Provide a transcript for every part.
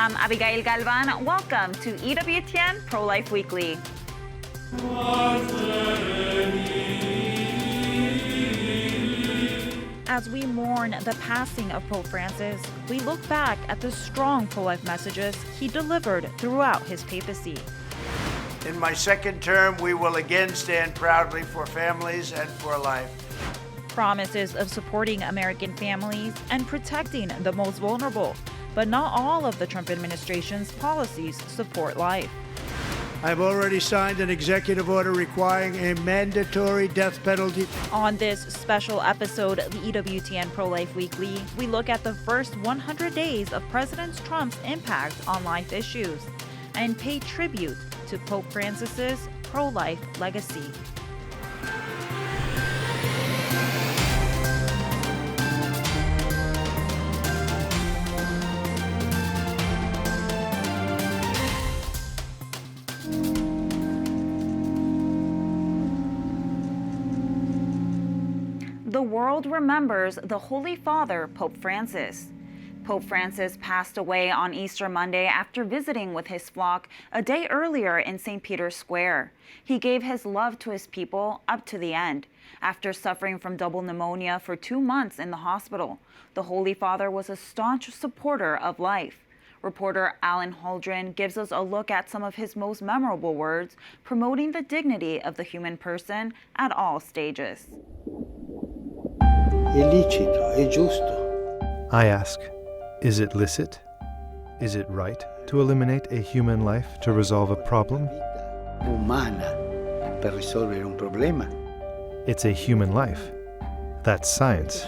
I'm Abigail Galvan. Welcome to EWTN Pro-Life Weekly. As we mourn the passing of Pope Francis, we look back at the strong pro-life messages he delivered throughout his papacy. In my second term, we will again stand proudly for families and for life. Promises of supporting American families and protecting the most vulnerable, but not all of the Trump administration's policies support life. I've already signed an executive order requiring a mandatory death penalty. On this special episode of EWTN Pro-Life Weekly, we look at the first 100 days of President Trump's impact on life issues and pay tribute to Pope Francis's pro-life legacy. The world remembers the Holy Father, Pope Francis. Pope Francis passed away on Easter Monday after visiting with his flock a day earlier in St. Peter's Square. He gave his love to his people up to the end. After suffering from double pneumonia for 2 months in the hospital, the Holy Father was a staunch supporter of life. Reporter Alan Holdren gives us a look at some of his most memorable words, promoting the dignity of the human person at all stages. È licito, è giusto. I ask, is it licit? Is it right to eliminate a human life to resolve a problem? Umana per risolvere un problema. It's a human life. That's science.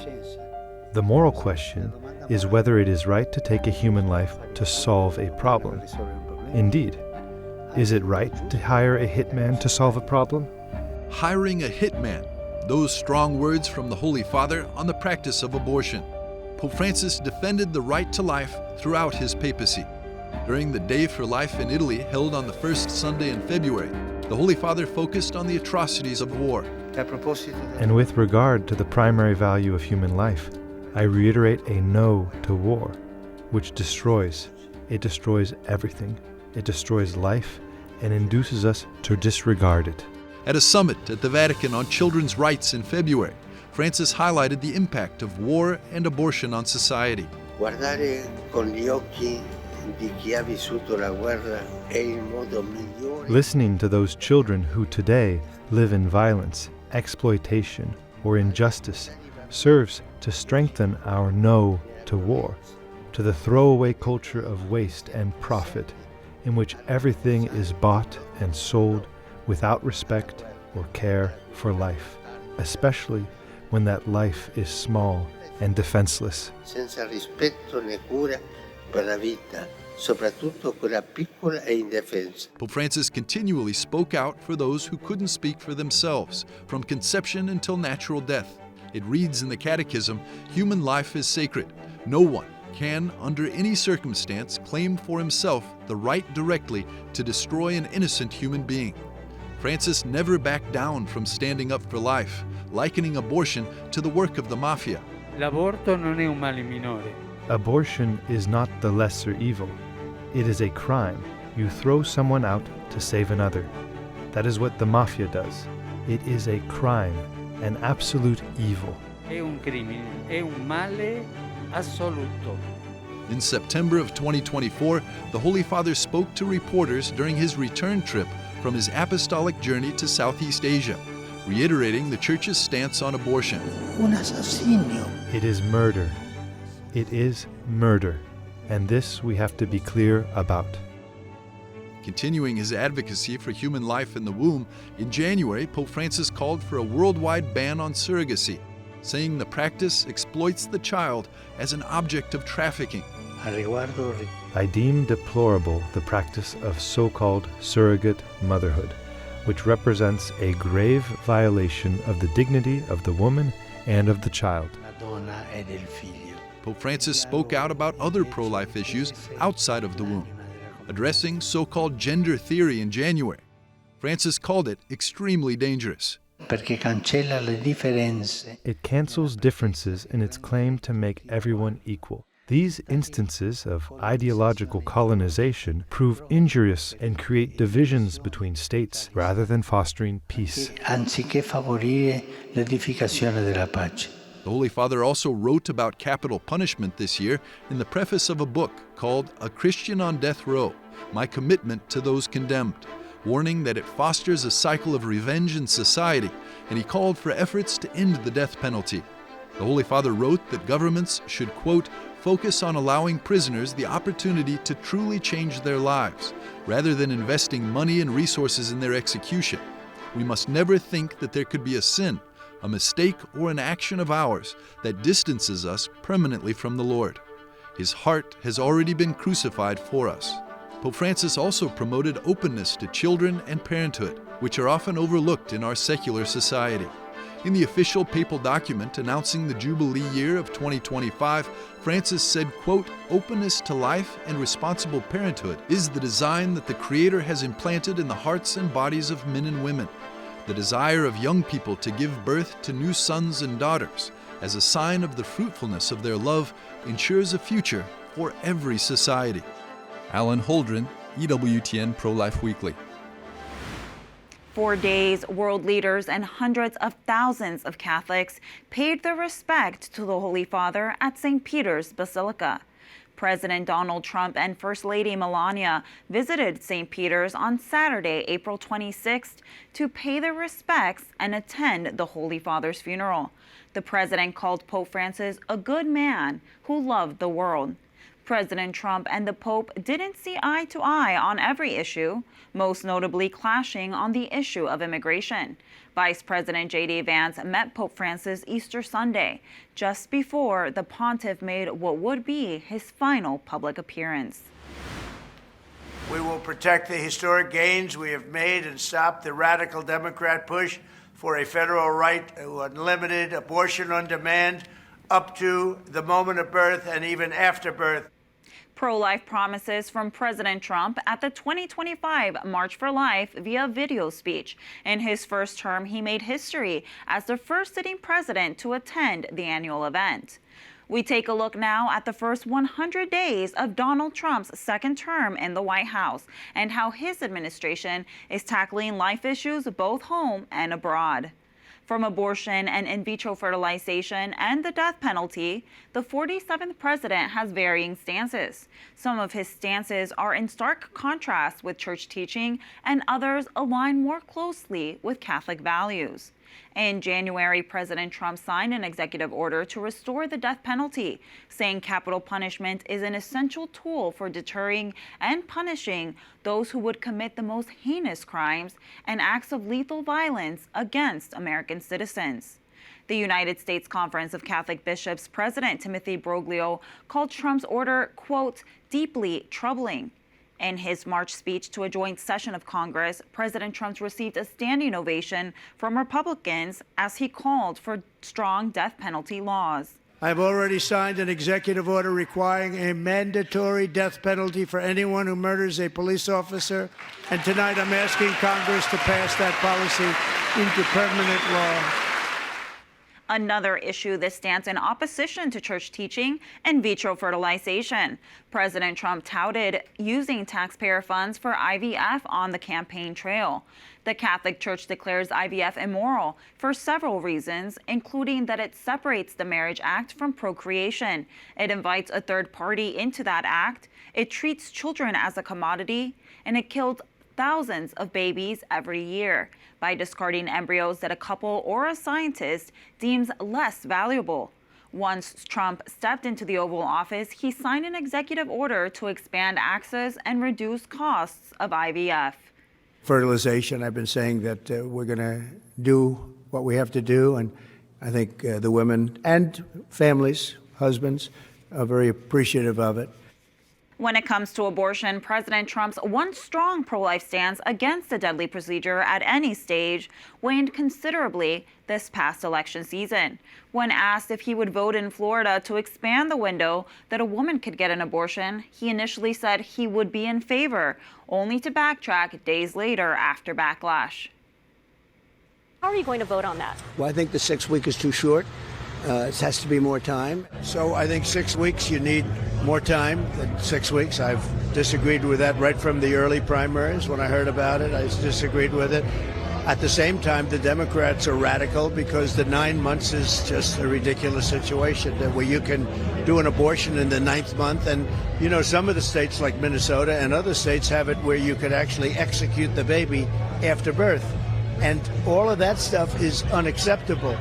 The moral question is whether it is right to take a human life to solve a problem. Indeed. Is it right to hire a hitman to solve a problem? Hiring a hitman. Those strong words from the Holy Father on the practice of abortion. Pope Francis defended the right to life throughout his papacy. During the Day for Life in Italy, held on the first Sunday in February, the Holy Father focused on the atrocities of war. And with regard to the primary value of human life, I reiterate a no to war, which destroys. It destroys everything. It destroys life and induces us to disregard it. At a summit at the Vatican on children's rights in February, Francis highlighted the impact of war and abortion on society. Guardare con gli occhi di chi ha vissuto la guerra è il modo migliore. Listening to those children who today live in violence, exploitation, or injustice serves to strengthen our no to war, to the throwaway culture of waste and profit, in which everything is bought and sold without respect or care for life, especially when that life is small and defenseless. Senza rispetto né cura per la vita, soprattutto quella piccola e indefensa. Pope Francis continually spoke out for those who couldn't speak for themselves, from conception until natural death. It reads in the Catechism, human life is sacred. No one can, under any circumstance, claim for himself the right directly to destroy an innocent human being. Francis never backed down from standing up for life, likening abortion to the work of the mafia. L'aborto non è un male minore. Abortion is not the lesser evil. It is a crime. You throw someone out to save another. That is what the mafia does. It is a crime, an absolute evil. È un crimine, è un male assoluto. In September of 2024, the Holy Father spoke to reporters during his return trip from his apostolic journey to Southeast Asia, reiterating the Church's stance on abortion. Un assassinio. It is murder. It is murder. And this we have to be clear about. Continuing his advocacy for human life in the womb, in January, Pope Francis called for a worldwide ban on surrogacy, saying the practice exploits the child as an object of trafficking. I deem deplorable the practice of so-called surrogate motherhood, which represents a grave violation of the dignity of the woman and of the child. Pope Francis spoke out about other pro-life issues outside of the womb, addressing so-called gender theory in January. Francis called it extremely dangerous. Perché cancella le differenze. It cancels differences in its claim to make everyone equal. These instances of ideological colonization prove injurious and create divisions between states rather than fostering peace. Anziché favorire l'edificazione della pace. The Holy Father also wrote about capital punishment this year in the preface of a book called A Christian on Death Row, My Commitment to Those Condemned, warning that it fosters a cycle of revenge in society, and he called for efforts to end the death penalty. The Holy Father wrote that governments should, quote, focus on allowing prisoners the opportunity to truly change their lives, rather than investing money and resources in their execution. We must never think that there could be a sin, a mistake, or an action of ours that distances us permanently from the Lord. His heart has already been crucified for us. Pope Francis also promoted openness to children and parenthood, which are often overlooked in our secular society. In the official papal document announcing the Jubilee year of 2025, Francis said, quote, openness to life and responsible parenthood is the design that the Creator has implanted in the hearts and bodies of men and women. The desire of young people to give birth to new sons and daughters, as a sign of the fruitfulness of their love, ensures a future for every society. Alan Holdren, EWTN Pro-Life Weekly. For days, world leaders and hundreds of thousands of Catholics paid their respect to the Holy Father at St. Peter's Basilica. President Donald Trump and First Lady Melania visited St. Peter's on Saturday, April 26th, to pay their respects and attend the Holy Father's funeral. The president called Pope Francis a good man who loved the world. President Trump and the Pope didn't see eye to eye on every issue, most notably clashing on the issue of immigration. Vice President J.D. Vance met Pope Francis Easter Sunday, just before the pontiff made what would be his final public appearance. We will protect the historic gains we have made and stop the radical Democrat push for a federal right to unlimited abortion on demand up to the moment of birth and even after birth. Pro-life promises from President Trump at the 2025 March for Life via video speech. In his first term, he made history as the first sitting president to attend the annual event. We take a look now at the first 100 days of Donald Trump's second term in the White House and how his administration is tackling life issues both home and abroad. From abortion and in vitro fertilization and the death penalty, the 47th president has varying stances. Some of his stances are in stark contrast with church teaching, and others align more closely with Catholic values. In January, President Trump signed an executive order to restore the death penalty, saying capital punishment is an essential tool for deterring and punishing those who would commit the most heinous crimes and acts of lethal violence against American citizens. The United States Conference of Catholic Bishops President Timothy Broglio called Trump's order, quote, deeply troubling. In his March speech to a joint session of Congress, President Trump received a standing ovation from Republicans as he called for strong death penalty laws. I've already signed an executive order requiring a mandatory death penalty for anyone who murders a police officer, and tonight I'm asking Congress to pass that policy into permanent law. Another issue that stands in opposition to church teaching, in vitro fertilization. President Trump touted using taxpayer funds for IVF on the campaign trail. The Catholic Church declares IVF immoral for several reasons, including that it separates the Marriage Act from procreation. It invites a third party into that act. It treats children as a commodity, and it kills thousands of babies every year by discarding embryos that a couple or a scientist deems less valuable. Once Trump stepped into the Oval Office, he signed an executive order to expand access and reduce costs of IVF. Fertilization, I've been saying that we're going to do what we have to do, and I think the women and families, husbands, are very appreciative of it. When it comes to abortion, President Trump's once strong pro-life stance against the deadly procedure at any stage waned considerably this past election season. When asked if he would vote in Florida to expand the window that a woman could get an abortion, he initially said he would be in favor, only to backtrack days later after backlash. How are you going to vote on that? Well, I think the 6 week is too short. It has to be more time. So I think 6 weeks, you need more time than 6 weeks. I've disagreed with that right from the early primaries. When I heard about it, I disagreed with it. At the same time, the Democrats are radical because the 9 months is just a ridiculous situation where you can do an abortion in the 9th month. And, you know, some of the states like Minnesota and other states have it where you could actually execute the baby after birth. And all of that stuff is unacceptable.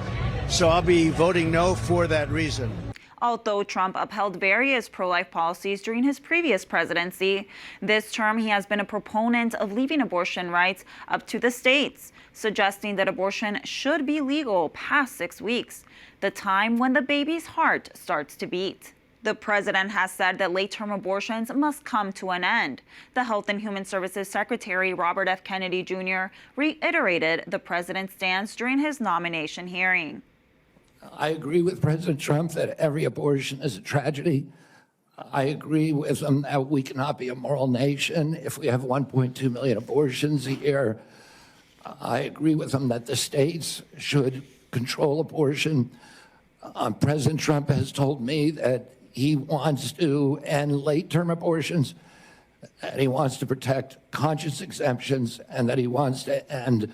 So I'll be voting no for that reason. Although Trump upheld various pro-life policies during his previous presidency, this term he has been a proponent of leaving abortion rights up to the states, suggesting that abortion should be legal past 6 weeks, the time when the baby's heart starts to beat. The president has said that late-term abortions must come to an end. The Health and Human Services Secretary Robert F. Kennedy Jr. reiterated the president's stance during his nomination hearing. I agree with President Trump that every abortion is a tragedy. I agree with him that we cannot be a moral nation if we have 1.2 million abortions a year. I agree with him that the states should control abortion. President Trump has told me that he wants to end late-term abortions, and he wants to protect conscience exemptions, and that he wants to end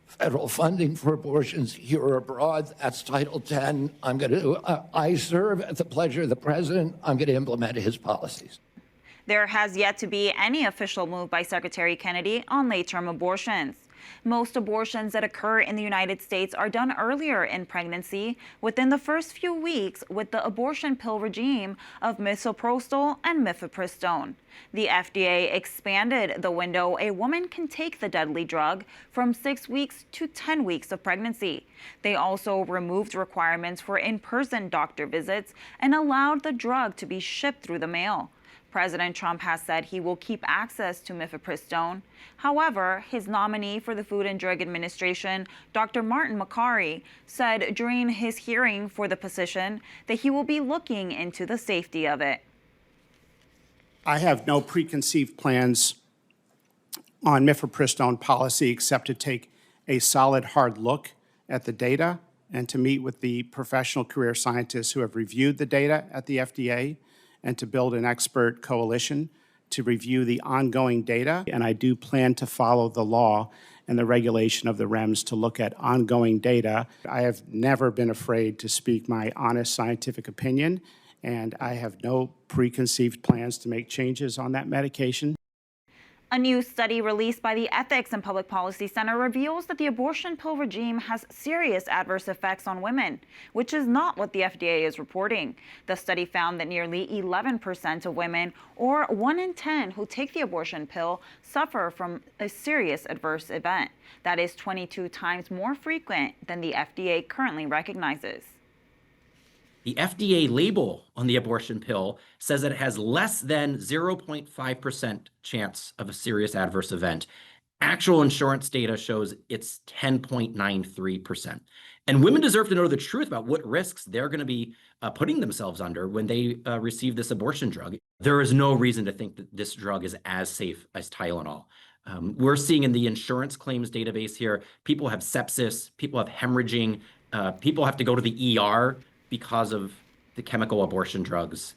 federal funding for abortions here or abroad. That's Title X. I serve at the pleasure of the president. I'm going to implement his policies. There has yet to be any official move by Secretary Kennedy on late-term abortions. Most abortions that occur in the United States are done earlier in pregnancy, within the first few weeks, with the abortion pill regime of misoprostol and mifepristone. The FDA expanded the window a woman can take the deadly drug from 6 weeks to 10 weeks of pregnancy. They also removed requirements for in-person doctor visits and allowed the drug to be shipped through the mail. President Trump has said he will keep access to mifepristone. However, his nominee for the Food and Drug Administration, Dr. Martin Makary, said during his hearing for the position that he will be looking into the safety of it. I have no preconceived plans on mifepristone policy except to take a solid, hard look at the data and to meet with the professional career scientists who have reviewed the data at the FDA and to build an expert coalition to review the ongoing data. And I do plan to follow the law and the regulation of the REMS to look at ongoing data. I have never been afraid to speak my honest scientific opinion, and I have no preconceived plans to make changes on that medication. A new study released by the Ethics and Public Policy Center reveals that the abortion pill regime has serious adverse effects on women, which is not what the FDA is reporting. The study found that nearly 11% of women, or 1 in 10 who take the abortion pill, suffer from a serious adverse event. That is 22 times more frequent than the FDA currently recognizes. The FDA label on the abortion pill says that it has less than 0.5% chance of a serious adverse event. Actual insurance data shows it's 10.93%. And women deserve to know the truth about what risks they're going to be putting themselves under when they receive this abortion drug. There is no reason to think that this drug is as safe as Tylenol. We're seeing in the insurance claims database here, people have sepsis, people have hemorrhaging, people have to go to the ER because of the chemical abortion drugs.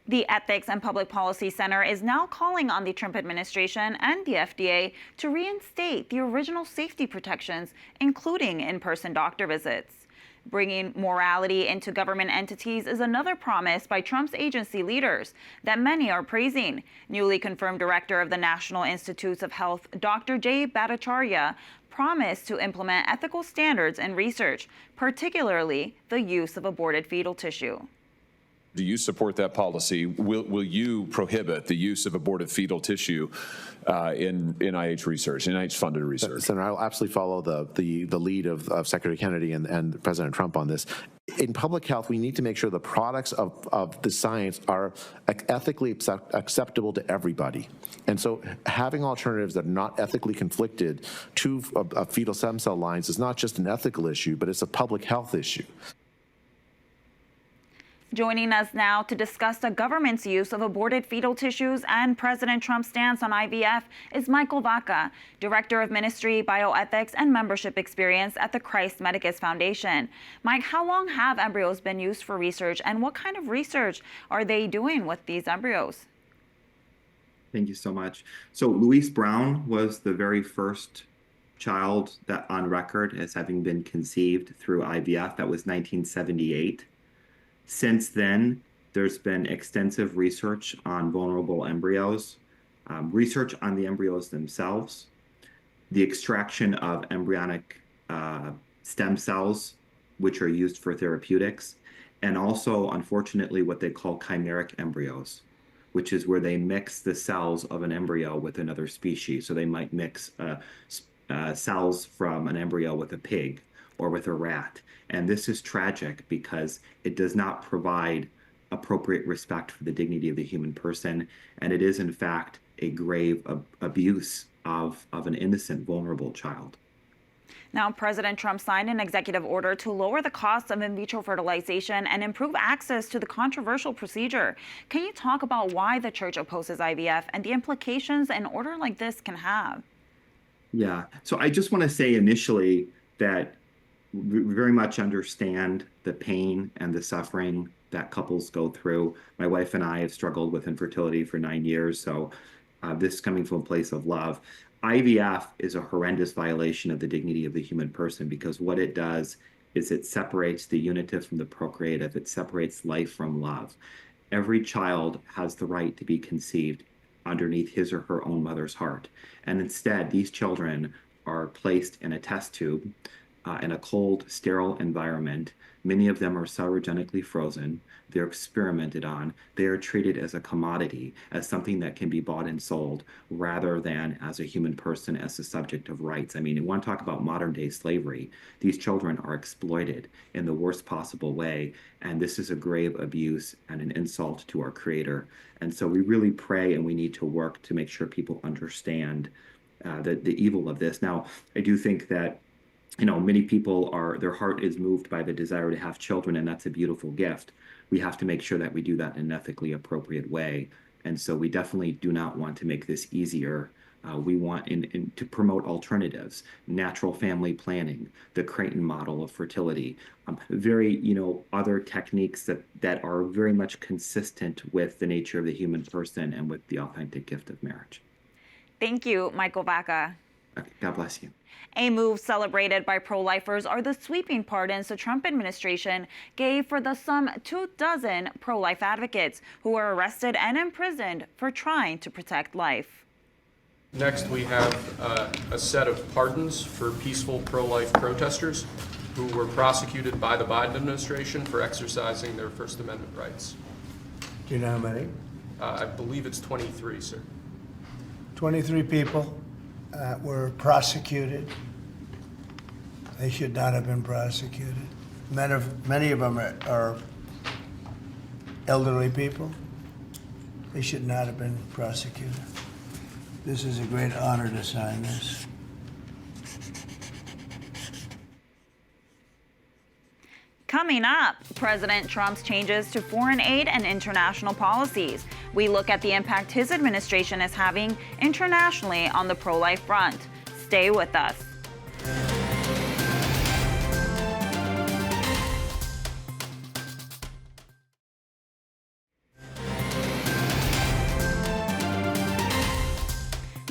The Ethics and Public Policy Center is now calling on the Trump administration and the FDA to reinstate the original safety protections, including in-person doctor visits. Bringing morality into government entities is another promise by Trump's agency leaders that many are praising. Newly confirmed director of the National Institutes of Health, Dr. Jay Bhattacharya, promised to implement ethical standards in research, particularly the use of aborted fetal tissue. Do you support that policy? Will you prohibit the use of aborted fetal tissue in NIH research, NIH-funded research? Senator, I'll absolutely follow the lead of Secretary Kennedy and President Trump on this. In public health, we need to make sure the products of the science are ethically acceptable to everybody. And so having alternatives that are not ethically conflicted to fetal stem cell lines is not just an ethical issue, but it's a public health issue. Joining us now to discuss the government's use of aborted fetal tissues and President Trump's stance on IVF is Michael Vaca, Director of Ministry, Bioethics, and Membership Experience at the Christ Medicus Foundation. Mike, how long have embryos been used for research, and what kind of research are they doing with these embryos? Thank you so much. So Louise Brown was the very first child that on record as having been conceived through IVF. That was 1978. Since then, there's been extensive research on vulnerable embryos, research on the embryos themselves, the extraction of embryonic stem cells, which are used for therapeutics, and also, unfortunately, what they call chimeric embryos, which is where they mix the cells of an embryo with another species. So they might mix cells from an embryo with a pig or with a rat. And this is tragic because it does not provide appropriate respect for the dignity of the human person. And it is, in fact, a grave abuse of an innocent, vulnerable child. Now, President Trump signed an executive order to lower the cost of in vitro fertilization and improve access to the controversial procedure. Can you talk about why the church opposes IVF and the implications an order like this can have? Yeah, so I just want to say initially that we very much understand the pain and the suffering that couples go through. My wife and I have struggled with infertility for 9 years, so this coming from a place of love. IVF is a horrendous violation of the dignity of the human person because what it does is it separates the unitive from the procreative. It separates life from love. Every child has the right to be conceived underneath his or her own mother's heart. And instead, these children are placed in a test tube in a cold, sterile environment. Many of them are cytogenically frozen. They're experimented on. They are treated as a commodity, as something that can be bought and sold, rather than as a human person, as a subject of rights. I mean, you want to talk about modern day slavery. These children are exploited in the worst possible way. And this is a grave abuse and an insult to our Creator. And so we really pray and we need to work to make sure people understand the evil of this. Now, I do think that many people their heart is moved by the desire to have children, and that's a beautiful gift. We have to make sure that we do that in an ethically appropriate way. And so we definitely do not want to make this easier. We want to promote alternatives, natural family planning, the Creighton model of fertility, other techniques that are very much consistent with the nature of the human person and with the authentic gift of marriage. Thank you, Michael Vaca. Okay, God bless you. A move celebrated by pro-lifers are the sweeping pardons the Trump administration gave for the some 24 pro-life advocates who were arrested and imprisoned for trying to protect life. Next, we have a set of pardons for peaceful pro-life protesters who were prosecuted by the Biden administration for exercising their First Amendment rights. Do you know how many? I believe it's 23, sir. 23 people were prosecuted. They should not have been prosecuted. Many of them are elderly people. They should not have been prosecuted. This is a great honor to sign this. Coming up, President Trump's changes to foreign aid and international policies. We look at the impact his administration is having internationally on the pro-life front. Stay with us.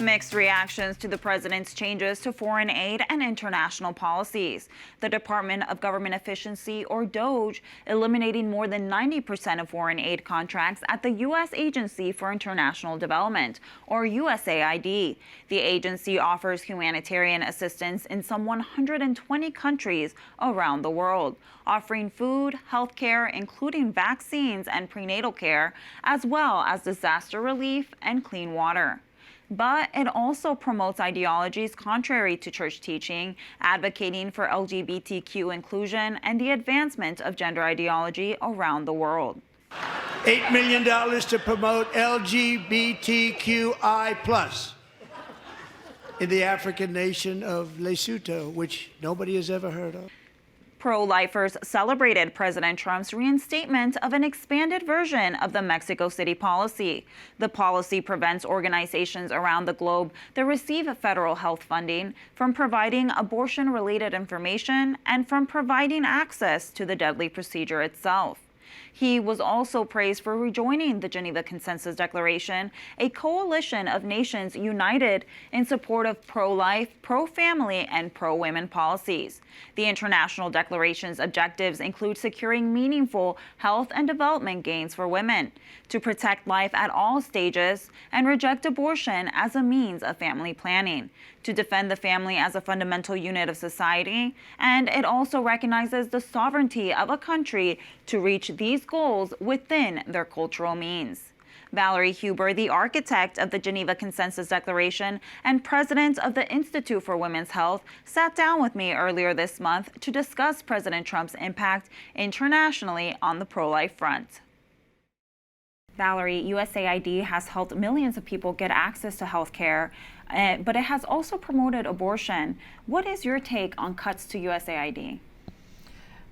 Mixed reactions to the president's changes to foreign aid and international policies. The Department of Government Efficiency, or DOGE, eliminating more than 90% of foreign aid contracts at the U.S. Agency for International Development, or USAID. The agency offers humanitarian assistance in some 120 countries around the world, offering food, health care, including vaccines and prenatal care, as well as disaster relief and clean water. But it also promotes ideologies contrary to church teaching, advocating for LGBTQ inclusion and the advancement of gender ideology around the world. $8 million to promote LGBTQI+ in the African nation of Lesotho, which nobody has ever heard of. Pro-lifers celebrated President Trump's reinstatement of an expanded version of the Mexico City policy. The policy prevents organizations around the globe that receive federal health funding from providing abortion-related information and from providing access to the deadly procedure itself. He was also praised for rejoining the Geneva Consensus Declaration, a coalition of nations united in support of pro-life, pro-family, and pro-women policies. The international declaration's objectives include securing meaningful health and development gains for women, to protect life at all stages, and reject abortion as a means of family planning, to defend the family as a fundamental unit of society, and it also recognizes the sovereignty of a country to reach these goals within their cultural means. Valerie Huber, the architect of the Geneva Consensus Declaration and president of the Institute for Women's Health, sat down with me earlier this month to discuss President Trump's impact internationally on the pro-life front. Valerie, USAID has helped millions of people get access to health care, but it has also promoted abortion. What is your take on cuts to USAID?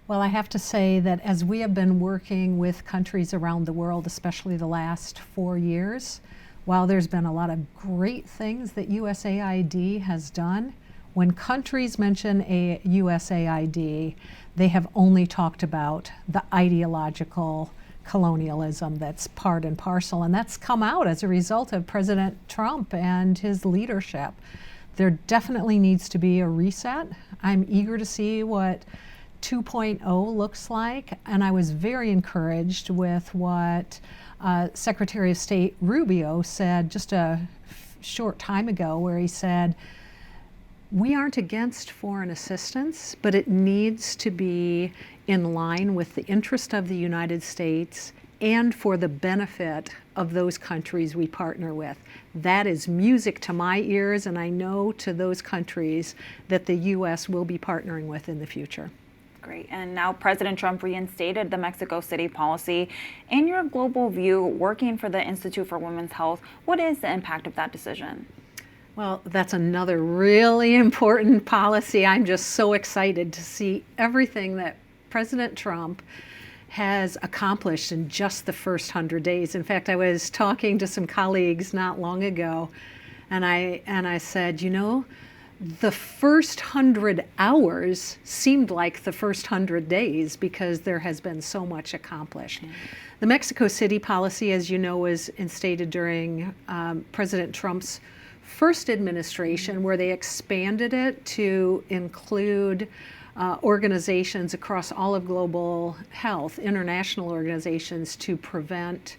Well, I have to say that as we have been working with countries around the world, especially the last 4 years, while there's been a lot of great things that USAID has done, when countries mention a USAID, they have only talked about the ideological colonialism that's part and parcel, and that's come out as a result of President Trump and his leadership. There definitely needs to be a reset. I'm eager to see what 2.0 looks like, and I was very encouraged with what Secretary of State Rubio said just a short time ago, where he said, we aren't against foreign assistance, but it needs to be in line with the interest of the United States and for the benefit of those countries we partner with. That is music to my ears, and I know to those countries that the U.S. will be partnering with in the future. Great. And now President Trump reinstated the Mexico City policy. In your global view, working for the Institute for Women's Health, what is the impact of that decision? Well, that's another really important policy. I'm just so excited to see everything that President Trump has accomplished in just the first 100 days. In fact, I was talking to some colleagues not long ago, and I said, you know, the first 100 hours seemed like the first 100 days because there has been so much accomplished. The Mexico City policy, as you know, was instated during President Trump's first administration, where they expanded it to include organizations across all of global health, international organizations, to prevent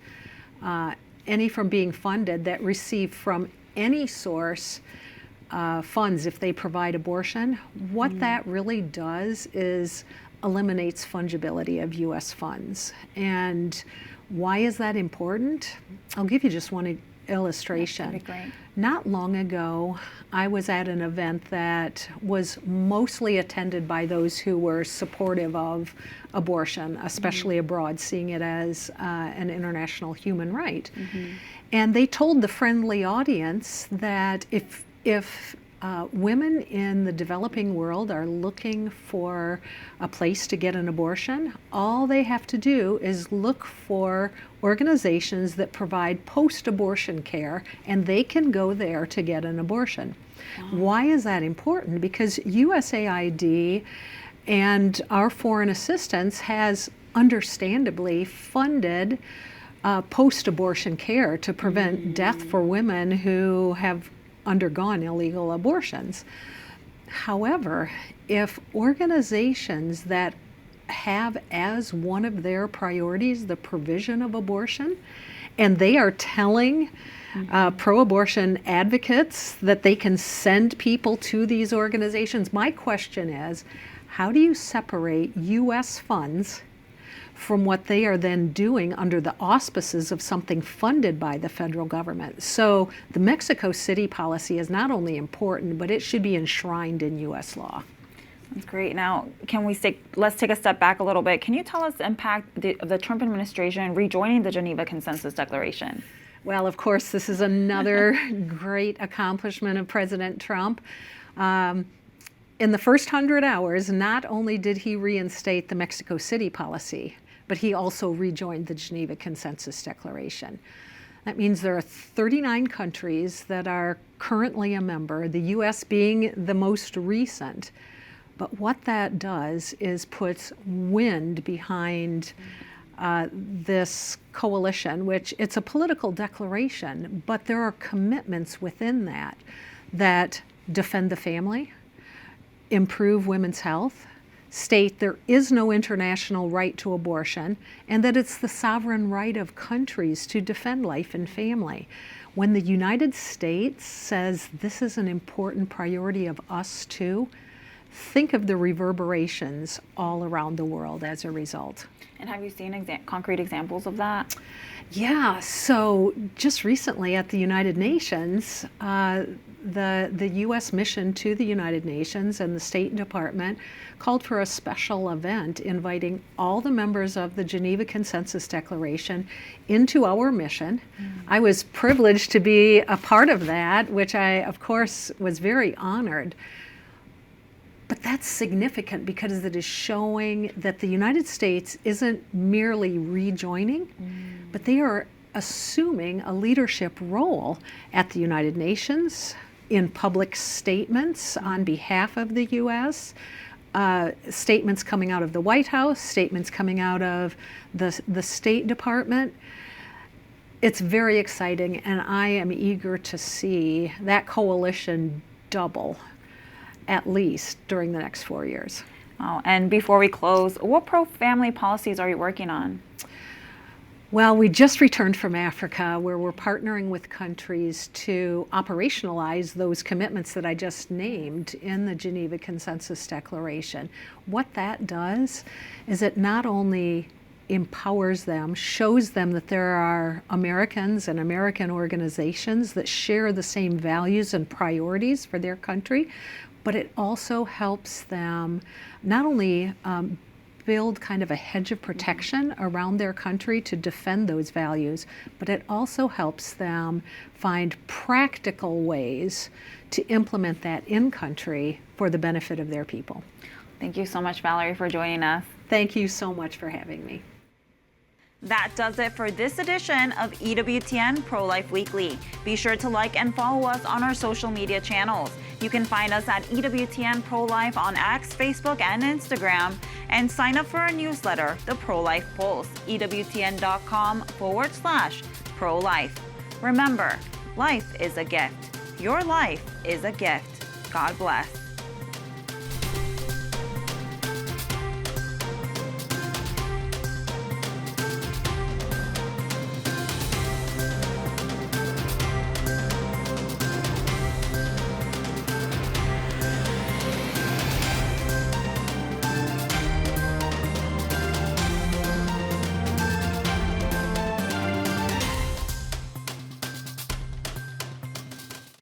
any from being funded that receive from any source funds if they provide abortion. What that really does is eliminates fungibility of U.S. funds. And why is that important? I'll give you just one illustration. That'd be great. Not long ago, I was at an event that was mostly attended by those who were supportive of abortion, especially abroad, seeing it as an international human right. And they told the friendly audience that if women in the developing world are looking for a place to get an abortion, all they have to do is look for organizations that provide post-abortion care, and they can go there to get an abortion. Why is that important? Because USAID and our foreign assistance has understandably funded post-abortion care to prevent death for women who have undergone illegal abortions. However, if organizations that have as one of their priorities the provision of abortion, and they are telling pro-abortion advocates that they can send people to these organizations, my question is, how do you separate U.S. funds from what they are then doing under the auspices of something funded by the federal government? So the Mexico City policy is not only important, but it should be enshrined in U.S. law. That's great. Now, let's take a step back a little bit. Can you tell us the impact of the Trump administration rejoining the Geneva Consensus Declaration? Well, of course, this is another great accomplishment of President Trump. in the first 100 hours, not only did he reinstate the Mexico City policy, but he also rejoined the Geneva Consensus Declaration. That means there are 39 countries that are currently a member, the US being the most recent. But what that does is puts wind behind this coalition, which it's a political declaration, but there are commitments within that that defend the family, improve women's health, state there is no international right to abortion, and that it's the sovereign right of countries to defend life and family. When the United States says this is an important priority of us too, think of the reverberations all around the world as a result. And have you seen concrete examples of that? Yeah, so just recently at the United Nations, the U.S. mission to the United Nations and the State Department called for a special event inviting all the members of the Geneva Consensus Declaration into our mission. I was privileged to be a part of that, which I, of course, was very honored. But that's significant because it is showing that the United States isn't merely rejoining, but they are assuming a leadership role at the United Nations, in public statements on behalf of the U.S., statements coming out of the White House, statements coming out of the State Department. It's very exciting, and I am eager to see that coalition double at least during the next 4 years. Oh, and before we close, what pro-family policies are you working on? Well, we just returned from Africa, where we're partnering with countries to operationalize those commitments that I just named in the Geneva Consensus Declaration. What that does is it not only empowers them, shows them that there are Americans and American organizations that share the same values and priorities for their country, but it also helps them not only build kind of a hedge of protection around their country to defend those values, but it also helps them find practical ways to implement that in country for the benefit of their people. Thank you so much, Valerie, for joining us. Thank you so much for having me. That does it for this edition of EWTN Pro-Life Weekly. Be sure to like and follow us on our social media channels. You can find us at EWTN Pro-Life on X, Facebook, and Instagram. And sign up for our newsletter, The Pro-Life Pulse, EWTN.com/pro-life. Remember, life is a gift. Your life is a gift. God bless.